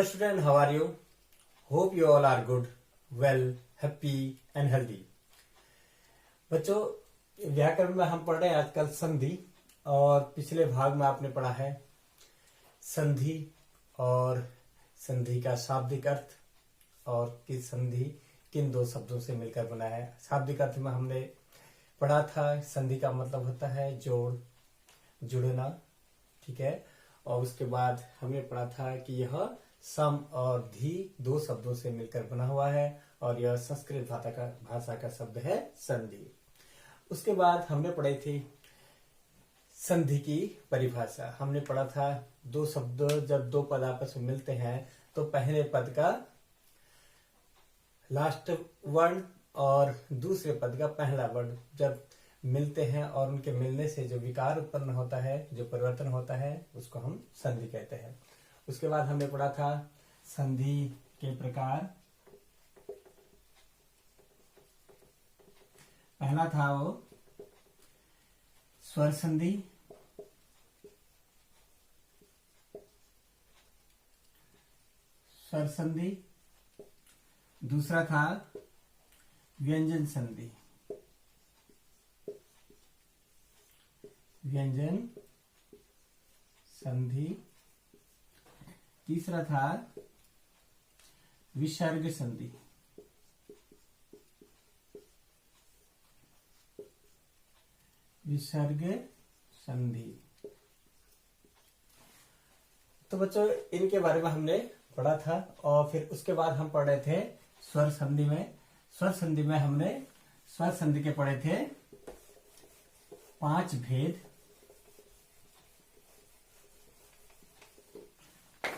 Hello student, how are you? Hope you all are good, well, happy and healthy. बच्चों व्याकरण में हम पढ़ रहे हैं आजकल संधि और पिछले भाग में आपने पढ़ा है संधि और संधि का शाब्दिक अर्थ और किस संधि किन दो शब्दों से मिलकर बना है। शाब्दिक अर्थ में हमने पढ़ा था संधि का मतलब होता है जोड़, जुड़ना, ठीक है। और उसके बाद हमने पढ़ा था कि यह सम और धी दो शब्दों से मिलकर बना हुआ है और यह संस्कृत भाषा का शब्द है संधि। उसके बाद हमने पढ़ी थी संधि की परिभाषा। हमने पढ़ा था दो शब्द जब दो पद आपस में मिलते हैं तो पहले पद का लास्ट वर्ण और दूसरे पद का पहला वर्ण जब मिलते हैं और उनके मिलने से जो विकार उत्पन्न होता है, जो परिवर्तन होता है, उसको हम संधि कहते हैं। उसके बाद हमने पढ़ा था संधि के प्रकार। पहला था वो स्वर संधि, स्वर संधि। दूसरा था व्यंजन संधि, व्यंजन संधि। तीसरा था विसर्ग संधि, विसर्ग संधि। तो बच्चों इनके बारे में हमने पढ़ा था और फिर उसके बाद हम पढ़ रहे थे स्वर संधि में। स्वर संधि में हमने स्वर संधि के पढ़े थे 5 भेद।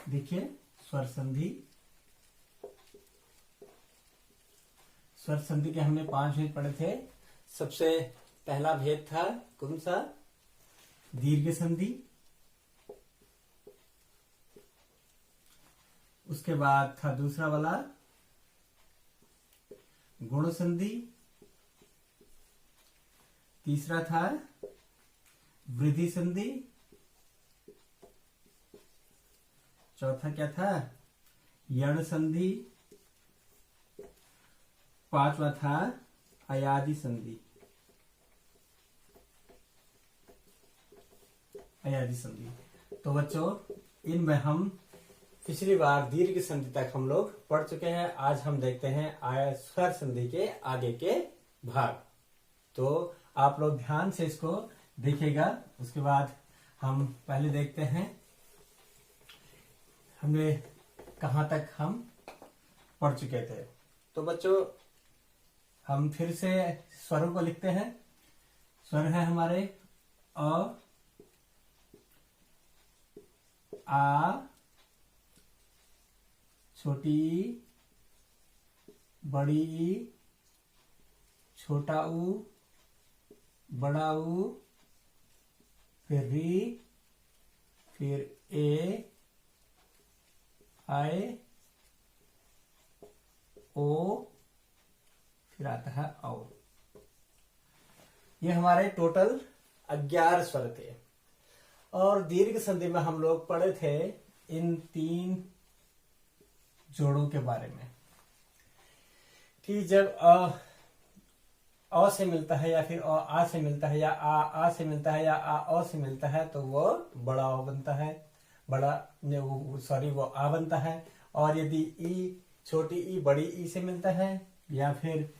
देखिए स्वर संधि, स्वर संधि के हमने 5 भेद पढ़े थे। सबसे पहला भेद था कौन सा? दीर्घ संधि। उसके बाद था दूसरा वाला गुण संधि। तीसरा था वृद्धि संधि। चौथा क्या था? यण संधि। पांचवा था अयादि संधि, अयादि संधि। तो बच्चों इनमें हम पिछली बार दीर्घ संधि तक हम लोग पढ़ चुके हैं। आज हम देखते हैं स्वर संधि के आगे के भाग। तो आप लोग ध्यान से इसको देखिएगा। उसके बाद हम पहले देखते हैं हमने कहां तक हम पढ़ चुके थे। तो बच्चों हम फिर से स्वरों को लिखते हैं। स्वर है हमारे अ, आ, छोटी ई, बड़ी ई, छोटा ऊ, बड़ा ऊ, फिर री, फिर ए, आए, ओ, फिर आता है औ। ये हमारे टोटल 11 स्वर थे। और दीर्घ संधि में हम लोग पढ़े थे इन 3 जोड़ों के बारे में कि जब अ से मिलता है या फिर आ से मिलता है या आ से मिलता है या आ से मिलता है तो वो बड़ा ओ बनता है, वो आ बनता है। और यदि ई, छोटी ई बड़ी ई से मिलता है या फिर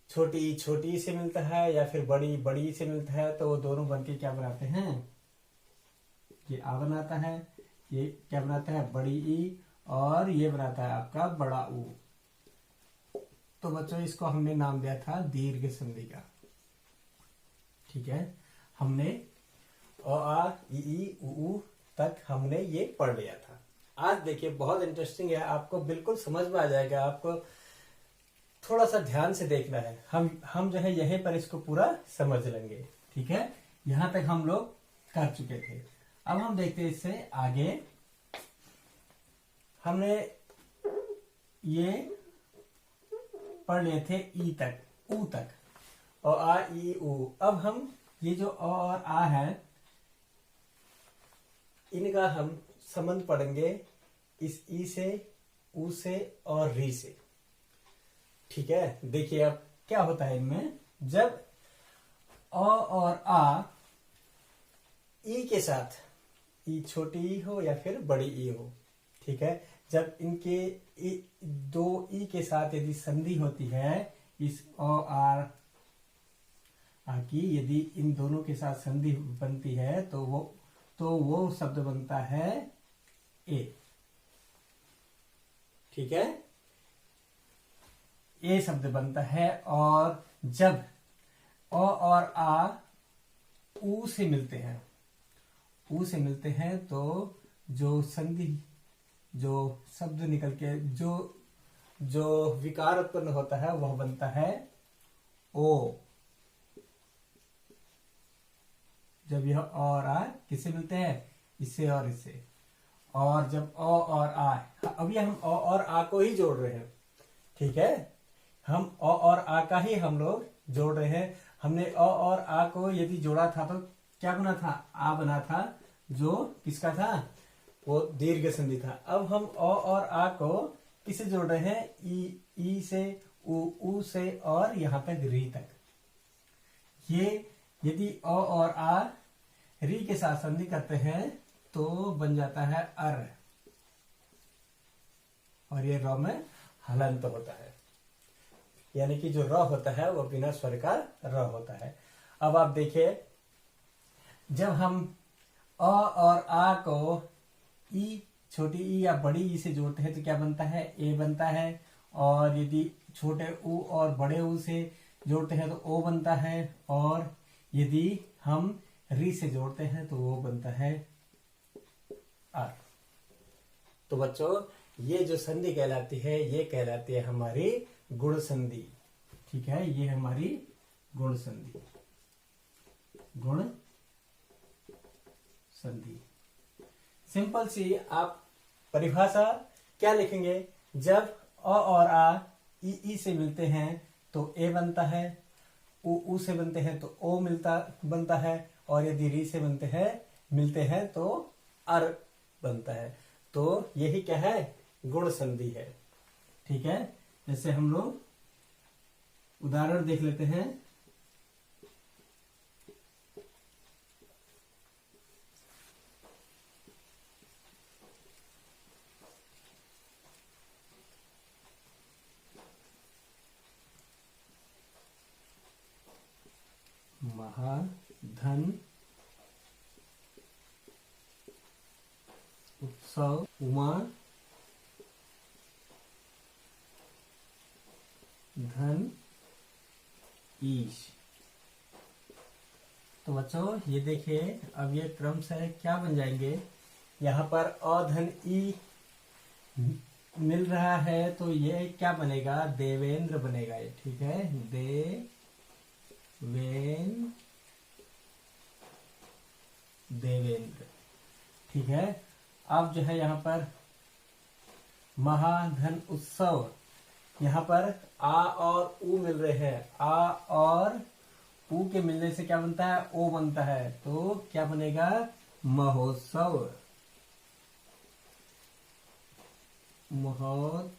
छोटी ई से मिलता है या फिर बड़ी ई से मिलता है तो वो दोनों बनके क्या बनाते हैं? ये आ बनाता है। ये क्या बनाता है? बड़ी ई। और ये बनाता है आपका बड़ा ऊ। तो बच्चों इसको हमने नाम दिया था दीर्घ संधि का, ठीक है। हमने आ ई उ तक हमने ये पढ़ लिया था। आज देखिए बहुत इंटरेस्टिंग है, आपको बिल्कुल समझ में आ जाएगा। आपको थोड़ा सा ध्यान से देखना है। हम जो है यहीं पर इसको पूरा समझ लेंगे, ठीक है। यहां तक हम लोग कर चुके थे। अब हम देखते हैं इससे आगे। हमने ये पढ़ लिए थे ई तक, ऊ तक, और आ ई ऊ। अब हम ये जो अ और आ है इनका हम संबंध पढ़ेंगे इस ई से, ऊ से और री से। ठीक है, देखिए अब क्या होता है इनमें, जब अ और आ ई के साथ, ई छोटी ई हो या फिर बड़ी ई हो, ठीक है, जब इनके दो ई के साथ यदि संधि होती है, इस अ आर आ की यदि इन दोनों के साथ संधि बनती है तो वो शब्द बनता है ए। ठीक है, ए शब्द बनता है। और जब अ और आ ऊ से मिलते हैं, ऊ से मिलते हैं तो जो संधि, जो शब्द निकल के जो विकार उत्पन्न होता है वह बनता है ओ। जब यह अ और आ किससे मिलते हैं, इससे और इससे। और जब अ और आ, अभी हम अ और आ को ही जोड़ रहे हैं, ठीक है, हम अ और आ का ही हम लोग जोड़ रहे हैं। हमने अ और आ को यदि जोड़ा था तो क्या बना था, आ बना था, जो किसका था, वो दीर्घ संधि था। अब हम अ और आ को किसे जोड़ रहे हैं, ई से, ऊ से और यहां तक री तक। ये यदि अ और आ री के साथ संधि करते हैं तो बन जाता है अर, और ये र में हलंत होता है, यानी कि जो र होता है वो बिना स्वर का र होता है। अब आप देखिए, जब हम अ और आ को ई, छोटी ई या बड़ी ई से जोड़ते हैं तो क्या बनता है, ए बनता है। और यदि छोटे ऊ और बड़े ऊ से जोड़ते हैं तो ओ बनता है। और यदि हम री से जोड़ते हैं तो वो बनता है आर। तो बच्चों, ये जो संधि कहलाती है ये कहलाती है हमारी गुण संधि। ठीक है, ये हमारी गुण संधि, गुण संधि। सिंपल सी आप परिभाषा क्या लिखेंगे, जब अ और आ ई से मिलते हैं तो ए बनता है, ऊ से बनते हैं तो ओ बनता है, और यदि री से मिलते हैं तो अर बनता है। तो यही क्या है, गुण संधि है। ठीक है, जैसे हम लोग उदाहरण देख लेते हैं। महाधन उत्सव उमा धन ईश। तो बच्चों ये देखिए, अब ये क्रम से क्या बन जाएंगे, यहाँ पर अधन ई मिल रहा है तो ये क्या बनेगा, देवेंद्र बनेगा ये। ठीक है, देवेंद्र। ठीक है, अब जो है यहाँ पर महाधन उत्सव, यहाँ पर आ और ऊ मिल रहे हैं, आ और ऊ के मिलने से क्या बनता है, ओ बनता है। तो क्या बनेगा, महोत्सव, महोत्सव।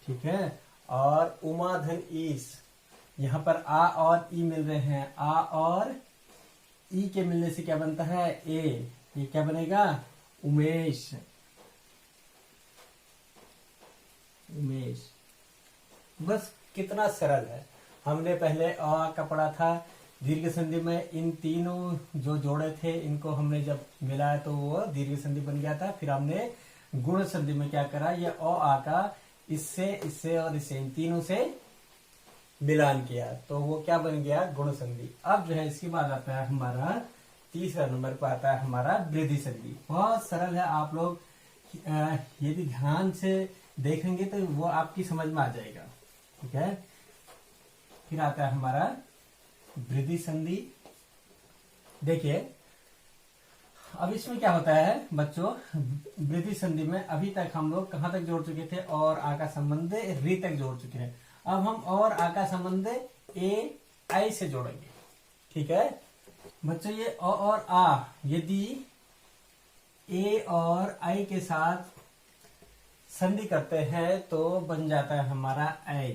ठीक है, और उमाधन ईश, यहाँ पर आ और ई मिल रहे हैं, आ और ई के मिलने से क्या बनता है, ए। ये क्या बनेगा, उमेश, उमेश। बस कितना सरल है। हमने पहले अ का पढ़ा था, दीर्घ संधि में इन तीनों जो जोड़े थे इनको हमने जब मिलाया तो वो दीर्घ संधि बन गया था। फिर हमने गुण संधि में क्या करा, ये अ आ का इससे और इससे, इन तीनों से मिलान किया तो वो क्या बन गया, गुण संधि। अब जो है इसके बाद आता है हमारा तीसरा नंबर पर आता है हमारा वृद्धि संधि। बहुत सरल है, आप लोग यदि ध्यान से देखेंगे तो वो आपकी समझ में आ जाएगा। ठीक है, फिर आता है हमारा वृद्धि संधि। देखिए अब इसमें क्या होता है बच्चों, वृद्धि संधि में अभी तक हम लोग कहां तक जोड़ चुके थे, और आ का संबंध री तक जोड़ चुके हैं। अब हम और आ का संबंध ए आई से जोड़ेंगे। ठीक है बच्चों, ये अ और आ यदि ए और आई के साथ संधि करते हैं तो बन जाता है हमारा ऐ।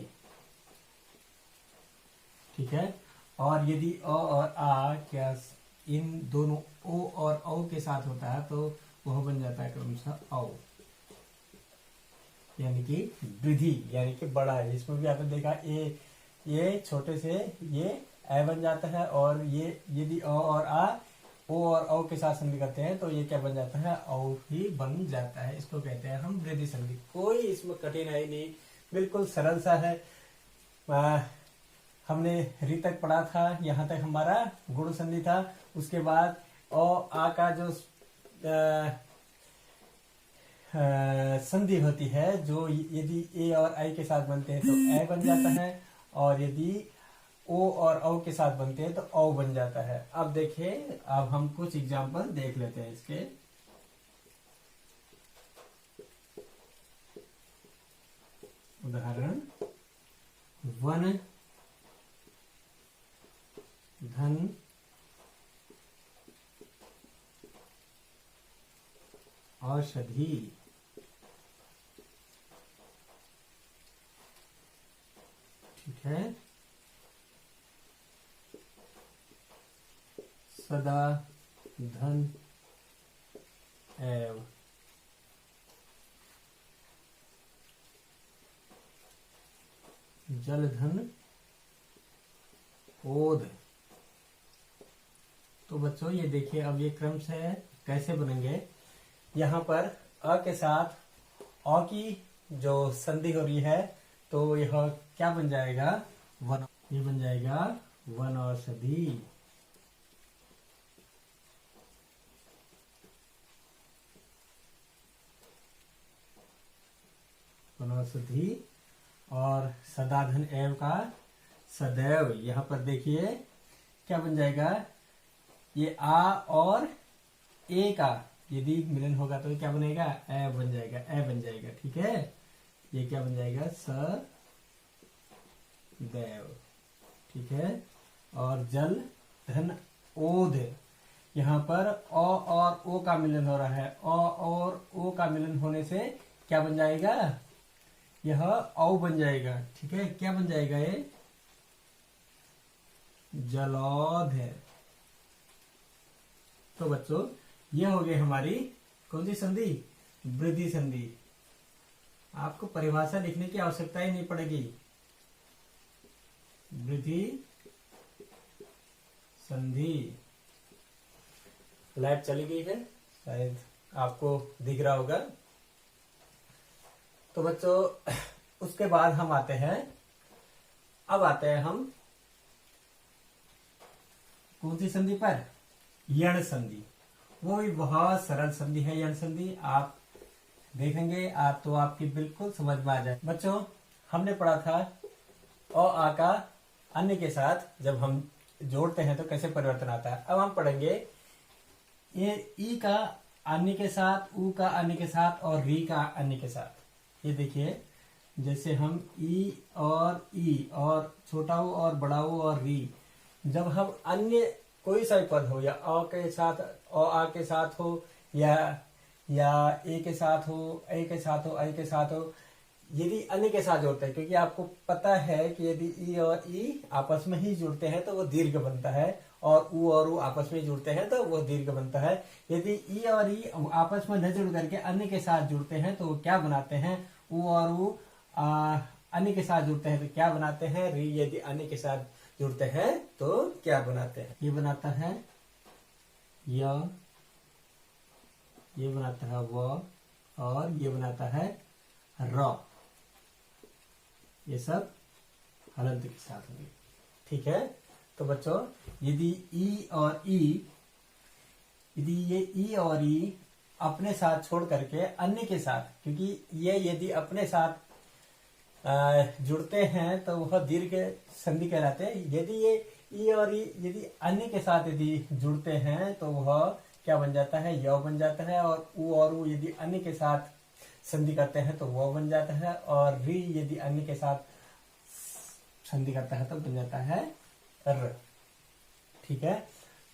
ठीक है। और यदि अ और आ क्या इन दोनों ओ और औ के साथ होता है तो वह बन जाता है क्रमशः औ, यानी कि वृद्धि, यानी कि बड़ा है। इसमें भी आपने देखा ये छोटे से ये ऐ बन जाता है, और ये यदि अ और आ ओ और औ के साथ संधि करते हैं तो ये क्या बन जाता है, औ ही बन जाता है। इसको कहते हैं हम वृद्धि संधि। कोई इसमें कठिनाई नहीं, बिल्कुल सरल सा है। हमने री तक पढ़ा था, यहाँ तक हमारा गुण संधि था। उसके बाद अ आ का जो संधि होती है, जो यदि ए और आई के साथ बनते हैं तो ए बन जाता है, और यदि ओ और औ के साथ बनते हैं तो औ बन जाता है। अब देखिए, अब हम कुछ एग्जाम्पल देख लेते हैं इसके। उदाहरण, वन, धन, औषधि, ठीक है, सदा, धन, एव, जल, धन, ओध। तो बच्चों ये देखिए, अब ये क्रम से कैसे बनेंगे। यहाँ पर अ के साथ औ की जो संधि हो रही है तो यह क्या बन जाएगा, वन। ये बन जाएगा वन औषधि। वनौषधि। और सदाधन एव का सदैव। यहाँ पर देखिए क्या बन जाएगा, ये आ और ए का यदि मिलन होगा तो क्या बनेगा, ए बन जाएगा, ए बन जाएगा। ठीक है, ये क्या बन जाएगा, सदैव। ठीक है। और जल, धन, ओध। यहाँ पर अ और ओ का मिलन हो रहा है, अ और ओ का मिलन होने से क्या बन जाएगा, यह औ बन जाएगा। ठीक है, क्या बन जाएगा, ये जलौध है। तो बच्चों ये हो गई हमारी कौन सी संधि, वृद्धि संधि। आपको परिभाषा लिखने की आवश्यकता ही नहीं पड़ेगी। वृद्धि संधि। लाइट चली गई है, शायद आपको दिख रहा होगा। तो बच्चों उसके बाद हम आते हैं, अब आते हैं हम कौन सी संधि पर, यण संधि। वो भी बहुत सरल संधि है यण संधि। आप देखेंगे आप तो आपकी बिल्कुल समझ में आ जाए। बच्चों हमने पढ़ा था अ आ का अन्य के साथ जब हम जोड़ते हैं तो कैसे परिवर्तन आता है। अब हम पढ़ेंगे ये ई का अन्य के साथ, ऊ का अन्य के साथ, और री का अन्य के साथ। ये देखिए, जैसे हम ई और छोटा ऊ और बड़ा ऊ और री, जब हम अन्य कोई सा पद हो, या अ के साथ अ आ के साथ हो, या ए के साथ हो, ए के साथ हो, आई के साथ हो, यदि अन्य के साथ जोड़ते हैं, क्योंकि आपको पता है कि यदि ई और ई आपस में ही जुड़ते हैं तो वो दीर्घ बनता है, और ऊ आपस में जुड़ते हैं तो वो दीर्घ बनता है। यदि ई और ई आपस में न जुड़ करके अन्य के साथ जुड़ते हैं तो वो क्या बनाते हैं, ऊ और ऊ अन्य के साथ जुड़ते हैं तो क्या बनाते हैं, री यदि अन्य के साथ जुड़ते हैं तो क्या बनाते हैं। ये बनाता है य, ये बनाता है व, और ये बनाता है र। ये सब हलंत के साथ होंगे। ठीक है। तो बच्चों यदि ई और ई, यदि ये ई और ई अपने साथ छोड़ करके अन्य के साथ, क्योंकि ये यदि अपने साथ जुड़ते हैं तो वह दीर्घ संधि कहलाते हैं। यदि ये ई और ई यदि अन्य के साथ यदि जुड़ते हैं तो वह क्या बन जाता है, य बन जाता है। और ऊ यदि अन्य के साथ संधि करते हैं तो वह बन जाता है, और री यदि अन्य के साथ संधि करता है तो बन जाता है र। ठीक है।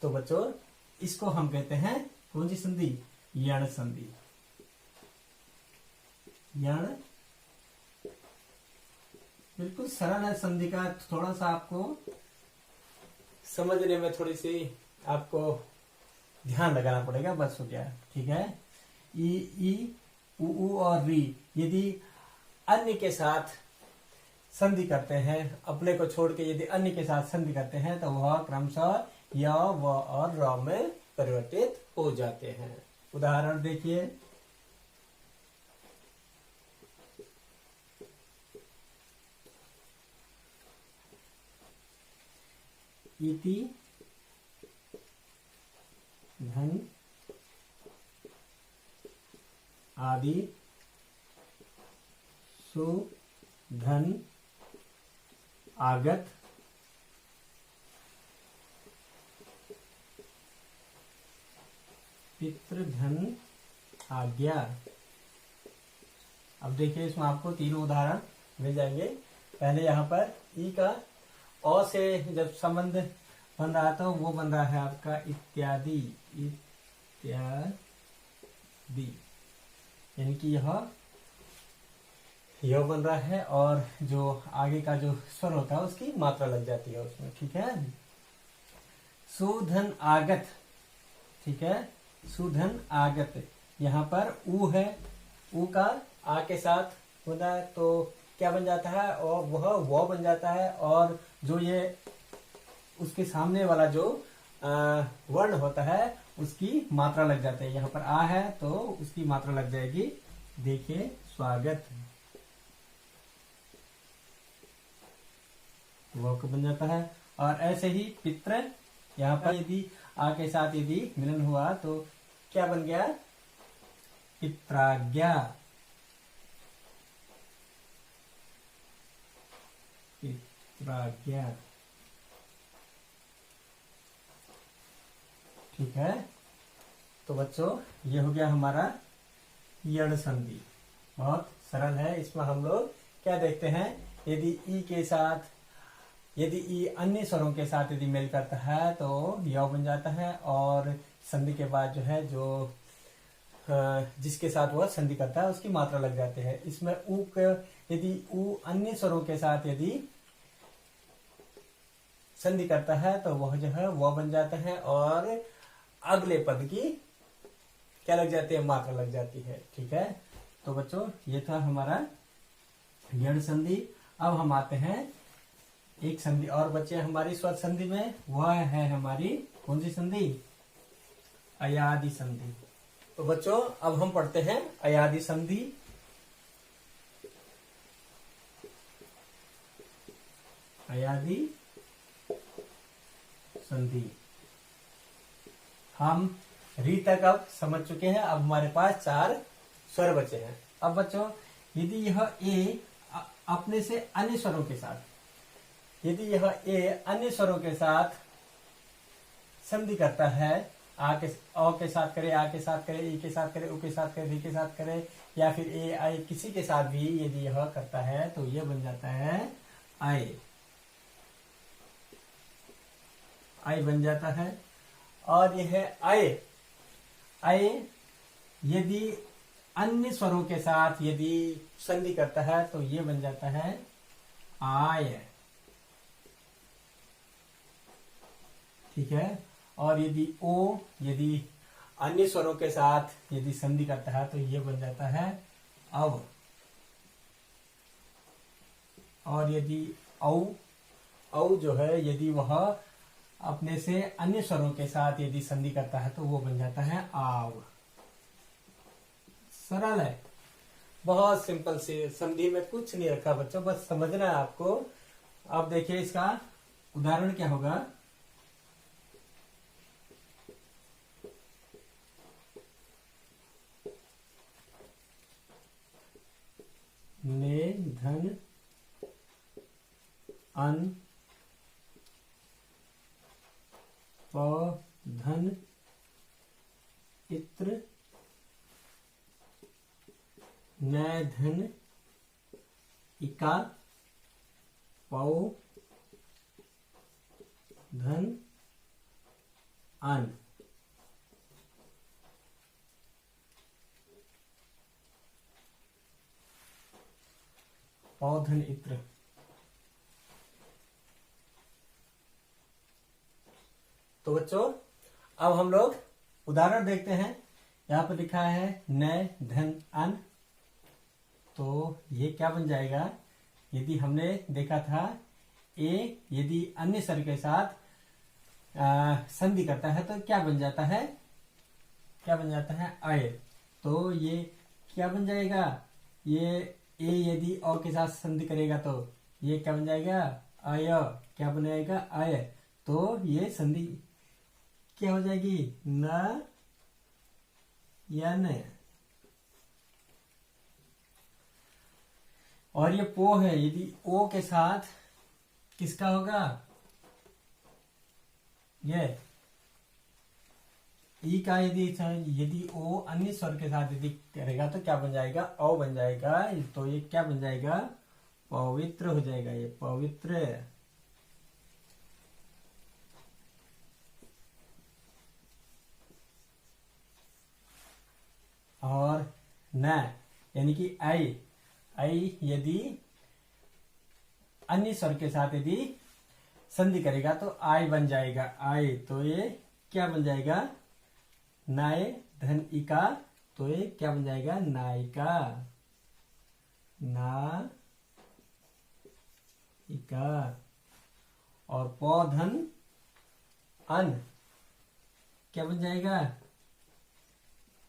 तो बच्चों इसको हम कहते हैं कौन सी संधि, यण संधि। यण बिल्कुल सरल है संधि का, थोड़ा सा आपको समझने में थोड़ी सी आपको ध्यान लगाना पड़ेगा, बस हो गया। ठीक है। ई उ और री यदि अन्य के साथ संधि करते हैं, अपने को छोड़ के यदि अन्य के साथ संधि करते हैं तो वह क्रमशः य, व और र में परिवर्तित हो जाते हैं। उदाहरण देखिए, इति धन आदि सु धन आगत पितृधन आज्ञा। अब देखिए इसमें आपको तीनों उदाहरण मिल जाएंगे। पहले यहाँ पर ई का अ से जब संबंध बन रहा था वो बन रहा है आपका इत्यादि, इत्यादि, यानी कि यह बन रहा है और जो आगे का जो स्वर होता है उसकी मात्रा लग जाती है उसमें। ठीक है। सुधन आगत। ठीक है। सुधन आगत, यहाँ पर उ है, उ का आ के साथ होता है तो क्या बन जाता है, और वह वो बन जाता है, और जो ये उसके सामने वाला जो वर्ण होता है उसकी मात्रा लग जाती है। यहाँ पर आ है तो उसकी मात्रा लग जाएगी। देखिए स्वागत, वो बन जाता है। और ऐसे ही पित्र, यहाँ पर यदि आ के साथ यदि मिलन हुआ तो क्या बन गया, पित्राज्ञा, पित्राज्ञा। ठीक है। तो बच्चों ये हो गया हमारा यण संधि, बहुत सरल है। इसमें हम लोग क्या देखते हैं, यदि ई के साथ, यदि ई अन्य स्वरों के साथ यदि मेल करता है तो य बन जाता है, और संधि के बाद जो है जो जिसके साथ वह संधि करता है उसकी मात्रा लग जाती है। इसमें यदि उ अन्य स्वरों के साथ यदि संधि करता है तो वह जो है वह बन जाता है, और अगले पद की क्या लग जाती है, मात्रा लग जाती है। ठीक है। तो बच्चों ये था हमारा यण संधि। अब हम आते हैं एक संधि और बचे हमारी स्वर संधि में, वह है हमारी कौन सी संधि, अयादि संधि। तो बच्चों अब हम पढ़ते हैं अयादि संधि। अयादि संधि हम री तक अब समझ चुके हैं। अब हमारे पास 4 स्वर बचे हैं। अब बच्चों यदि यह ए अपने से अन्य स्वरों के साथ, यदि यह ए अन्य स्वरों के साथ संधि करता है, आ के साथ करे, आ के साथ करे, ई के साथ करे, उ के साथ करे, री के साथ करे, या फिर ए आई किसी के साथ भी यदि यह करता है तो यह बन जाता है आई, आई बन जाता है। और यह आय, आय यदि अन्य स्वरों के साथ यदि संधि करता है तो ये बन जाता है आय। ठीक है। और यदि ओ यदि अन्य स्वरों के साथ यदि संधि करता है तो ये बन जाता है अव। और यदि औ जो है यदि वह अपने से अन्य स्वरों के साथ यदि संधि करता है तो वो बन जाता है आव। सरल है, बहुत सिंपल से, संधि में कुछ नहीं रखा बच्चों, बस समझना है आपको। अब देखिए इसका उदाहरण क्या होगा। ने धन अन धन इत्र न धन इका पौ धन अन। औधन इत्र। तो बच्चों अब हम लोग उदाहरण देखते हैं। यहाँ पर लिखा है न धन अन, तो ये क्या बन जाएगा? यदि हमने देखा था ए यदि अन्य स्वर के साथ संधि करता है तो क्या बन जाता है? क्या बन जाता है? अय। तो ये क्या बन जाएगा? ये ए यदि अ के साथ संधि करेगा तो ये क्या बन जाएगा? अय। क्या बन जाएगा? अय। तो ये संधि क्या हो जाएगी? न या न। और ये पो है, यदि ओ के साथ किसका होगा? ये ई का यदि ओ अन्य स्वर के साथ यदि करेगा तो क्या बन जाएगा? औ बन जाएगा। तो ये क्या बन जाएगा? पवित्र हो जाएगा। ये पवित्र। और न यानी कि आई, आई यदि अन्य स्वर के साथ यदि संधि करेगा तो आय बन जाएगा। आय। तो ये क्या बन जाएगा? नाय धन इका, तो ये क्या बन जाएगा? नायिका। ना इका। और पौधन अन क्या बन जाएगा?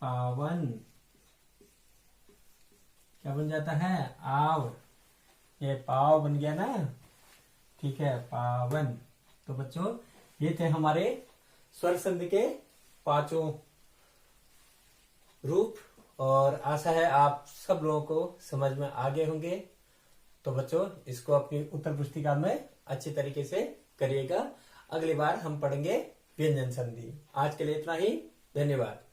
पावन। क्या बन जाता है? आव। ये पाव बन गया ना? ठीक है, पावन। तो बच्चों ये थे हमारे स्वर संधि के 5 रूप, और आशा है आप सब लोगों को समझ में आ गए होंगे। तो बच्चों इसको अपनी उत्तर पुस्तिका में अच्छे तरीके से करिएगा। अगली बार हम पढ़ेंगे व्यंजन संधि। आज के लिए इतना ही। धन्यवाद।